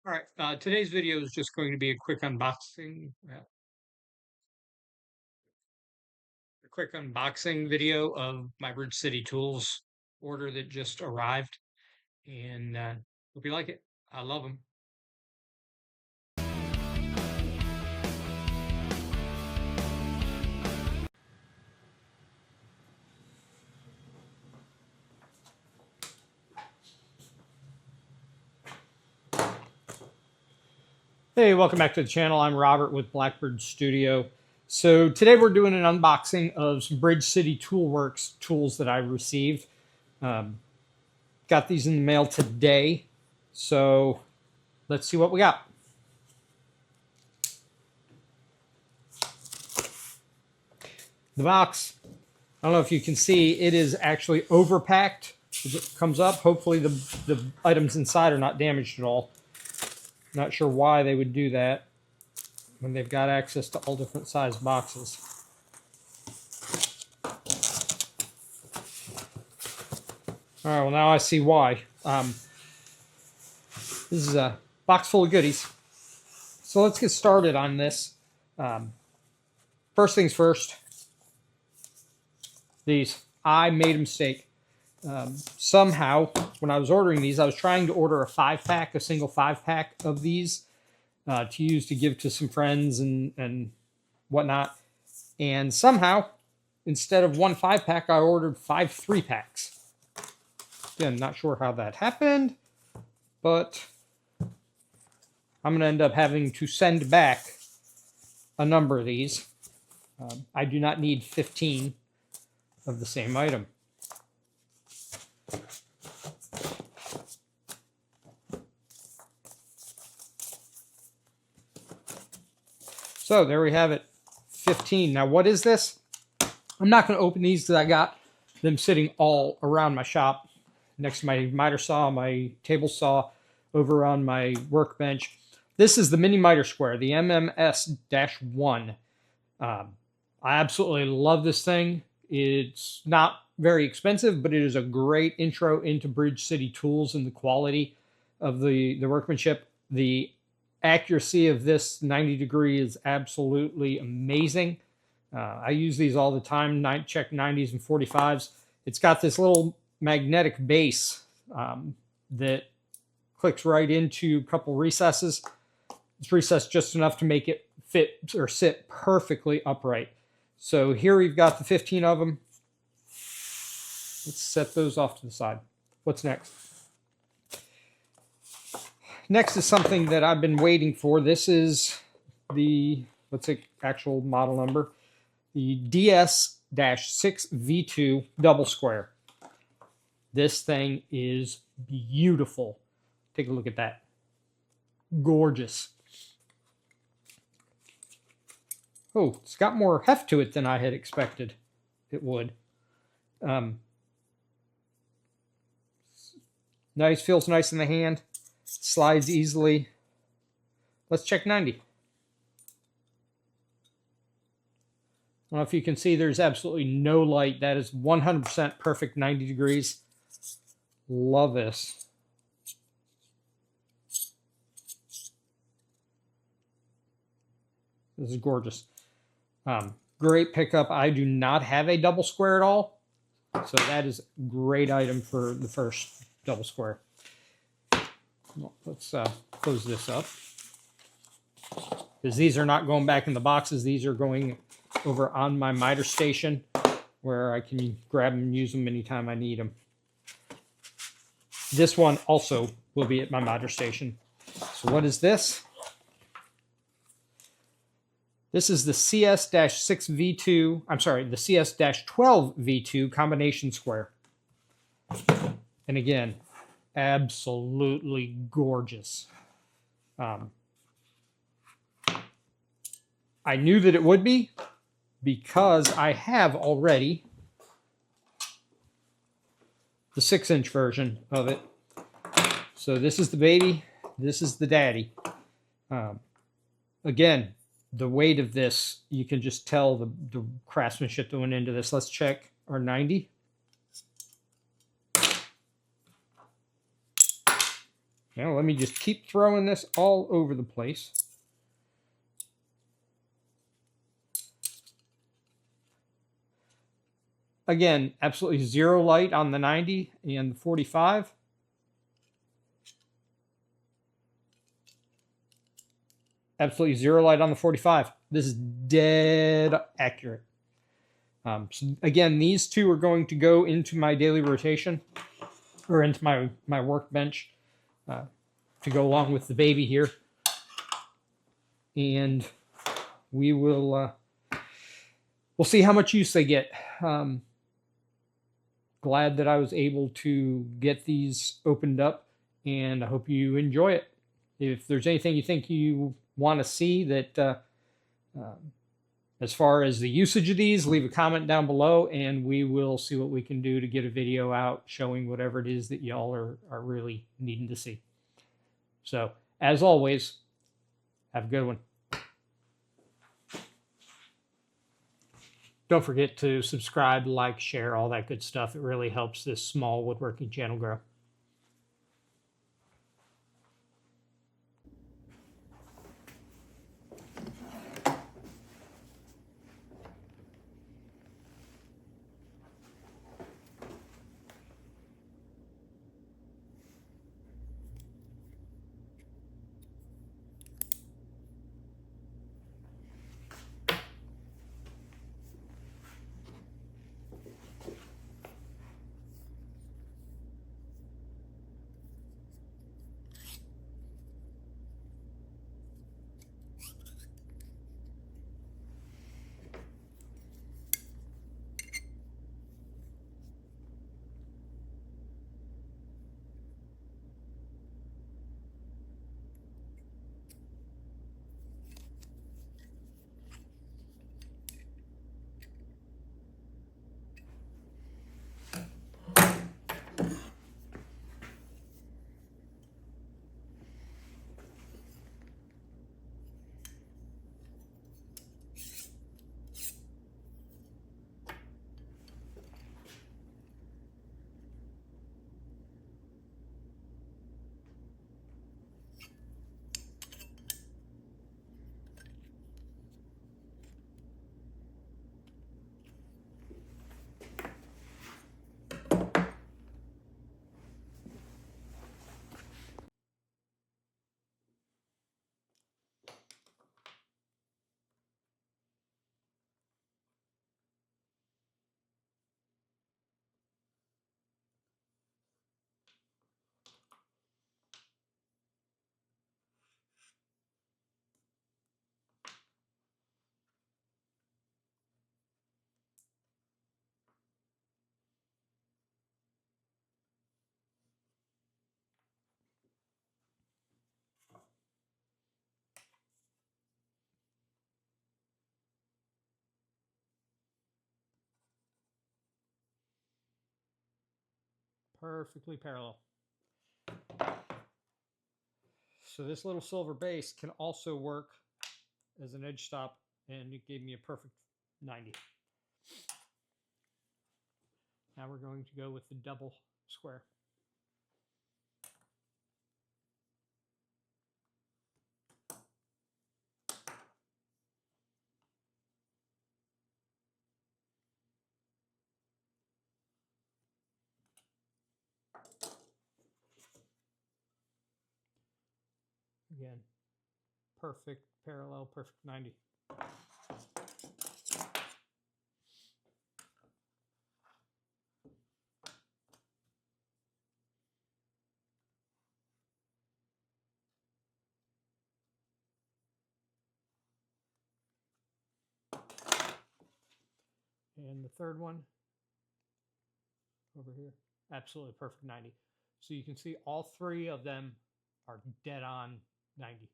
All right, today's video is just going to be a quick unboxing, video of my Bridge City Tools order that just arrived, and hope you like it. I love them. Hey, welcome back to the channel. I'm Robert with Blackbird Studio. So today we're doing an unboxing of some Bridge City Toolworks tools that I received. Got these in the mail today, so let's see what we got. The box, I don't know if you can see, it is actually overpacked. It comes up. Hopefully the items inside are not damaged at all. Not sure why they would do that when they've got access to all different size boxes. All right, well, now I see why. This is a box full of goodies. So let's get started on this. First things first, these. I made a mistake. Somehow, when I was ordering these, I was trying to order a 5-pack, a single 5-pack of these to use to give to some friends and whatnot. And somehow, instead of one 5-pack, I ordered 5 3-packs. Again, not sure how that happened, but I'm going to end up having to send back a number of these. I do not need 15 of the same item. So there we have it, 15. Now what is this? I'm not going to open these because I got them sitting all around my shop, next to my miter saw, my table saw, over on my workbench. This is the mini miter square, the MMS-1. I absolutely love this thing. It's not very expensive, but it is a great intro into Bridge City tools and the quality of the workmanship. The accuracy of this 90-degree is absolutely amazing. I use these all the time, check 90s and 45s. It's got this little magnetic base that clicks right into a couple recesses. It's recessed just enough to make it fit or sit perfectly upright. So here we've got the 15 of them. Let's set those off to the side. What's next? Next is something that I've been waiting for. This is the, what's the actual model number? The DS-6V2 double square. This thing is beautiful. Take a look at that. Gorgeous. Oh, it's got more heft to it than I had expected it would. Nice, feels nice in the hand. Slides easily. Let's check 90. I don't know if you can see, there's absolutely no light. That is 100% perfect 90 degrees. Love this. This is gorgeous. Great pickup. I do not have a double square at all, so that is a great item for the first double square. Well, let's close this up, because these are not going back in the boxes. These are going over on my miter station, where I can grab them and use them anytime I need them. This one also will be at my miter station. So what is this? This is the CS-6V2, I'm sorry, the CS-12V2 combination square. And again, absolutely gorgeous. I knew that it would be, because I have already the 6-inch version of it. So this is the baby, this is the daddy. Again, the weight of this, you can just tell the craftsmanship that went into this. Let's check our 90. Now let me just keep throwing this all over the place. Again, absolutely zero light on the 90 and the 45. Absolutely zero light on the 45. This is dead accurate. So again, these two are going to go into my daily rotation or into my workbench to go along with the baby here. And we will we'll see how much use they get. Glad that I was able to get these opened up, and I hope you enjoy it. If there's anything you think you want to see that as far as the usage of these, leave a comment down below, and we will see what we can do to get a video out showing whatever it is that y'all are really needing to see. So, as always, have a good one. Don't forget to subscribe, like, share, all that good stuff. It really helps this small woodworking channel grow. Perfectly parallel. So this little silver base can also work as an edge stop, and it gave me a perfect 90. Now we're going to go with the double square. Again, perfect parallel, perfect 90. And the third one over here, absolutely perfect 90. So you can see all three of them are dead on 90.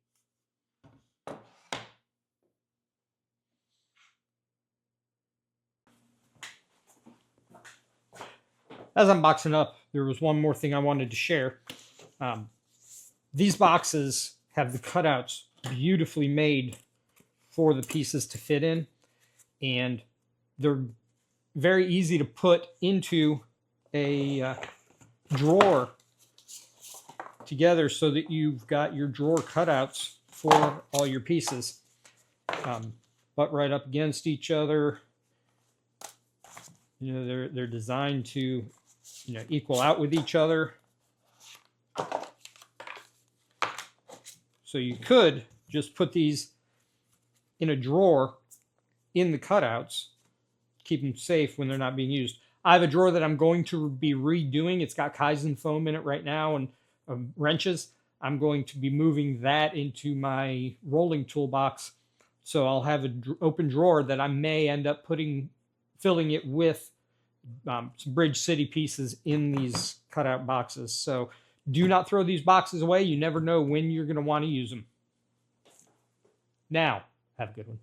As I'm boxing up, there was one more thing I wanted to share. These boxes have the cutouts beautifully made for the pieces to fit in, and they're very easy to put into a drawer together so that you've got your drawer cutouts for all your pieces. Butt right up against each other. You know, they're designed to, you know, equal out with each other. So you could just put these in a drawer in the cutouts, keep them safe when they're not being used. I have a drawer that I'm going to be redoing. It's got Kaizen foam in it right now and wrenches. I'm going to be moving that into my rolling toolbox. So I'll have an open drawer that I may end up filling it with some Bridge City pieces in these cutout boxes. So do not throw these boxes away. You never know when you're going to want to use them. Now, have a good one.